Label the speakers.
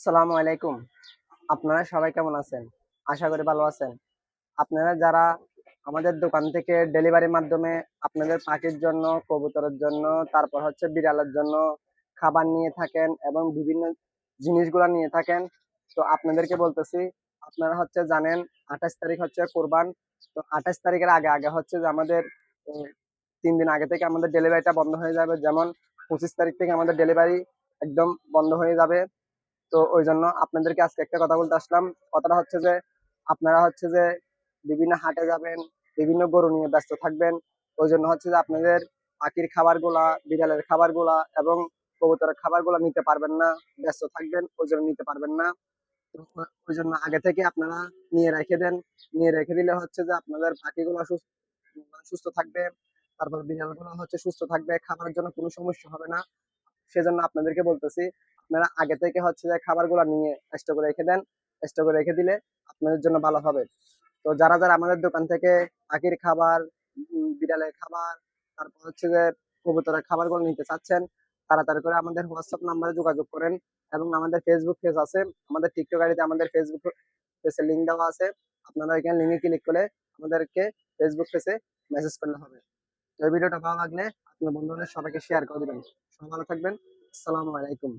Speaker 1: আসসালামু আলাইকুম। আপনারা সবাই কেমন আছেন? আশা করি ভালো আছেন। আপনারা যারা আমাদের দোকান থেকে ডেলিভারির মাধ্যমে আপনাদের পাখির জন্য, কবুতরের জন্য, তারপর হচ্ছে বিড়ালের জন্য খাবার নিয়ে থাকেন এবং বিভিন্ন জিনিসগুলা নিয়ে থাকেন। তো আপনাদেরকে বলতেছি, আপনারা হচ্ছে জানেন ২৮ তারিখ হচ্ছে কোরবান। তো ২৮ তারিখের আগে হচ্ছে যে আমাদের এ ৩ দিন আগে থেকে আমাদের ডেলিভারিটা বন্ধ হয়ে যাবে। যেমন ২৫ তারিখ থেকে আমাদের ডেলিভারি একদম বন্ধ হয়ে যাবে। তো ওই জন্য আপনাদেরকে আজকে একটা কথা বলতে আসলাম। কথাটা হচ্ছে যে আপনারা হচ্ছে যে বিভিন্ন হাটে যাবেন, বিভিন্ন গরু নিয়ে ব্যস্ত থাকবেন। ওই জন্য হচ্ছে যে আপনাদের পাখির খাবারগুলা, বিড়ালের খাবারগুলা এবং কবুতরের খাবারগুলা নিতে পারবেন না, ব্যস্ত থাকবেন, ওই জন্য নিতে পারবেন না। তো ওই জন্য আগে থেকে আপনারা নিয়ে রেখে দেন। নিয়ে রেখে দিলে হচ্ছে যে আপনাদের পাখিগুলো সুস্থ থাকবে, তারপর বিড়ালগুলো হচ্ছে সুস্থ থাকবে, খাবারের জন্য কোনো সমস্যা হবে না। সেজন্য আপনাদেরকে বলতেছি, আপনারা আগে থেকে হচ্ছে যে খাবারগুলো নিয়ে স্টক করে রেখে দেন। স্টক করে রেখে দিলে আপনাদের জন্য ভালো হবে। তো যারা আমাদের দোকান থেকে পাখির খাবার, বিড়ালের খাবার, তারপর হচ্ছে যে কবুতরের খাবারগুলো নিতে চাচ্ছেন, তাড়াতাড়ি করে আমাদের হোয়াটসঅ্যাপ নাম্বারে যোগাযোগ করেন। এবং আমাদের ফেসবুক পেজ আছে, আমাদের টিকটক আইডিতে আমাদের ফেসবুক পেজের লিঙ্ক দেওয়া আছে। আপনারা এখানে লিঙ্কে ক্লিক করে আমাদেরকে ফেসবুক পেজে মেসেজ করলে হবে। তো এই ভিডিওটা ভালো লাগলে আপনার বন্ধুদের সবাইকে শেয়ার করে দিবেন। সবাই ভালো থাকবেন। আসসালামু আলাইকুম।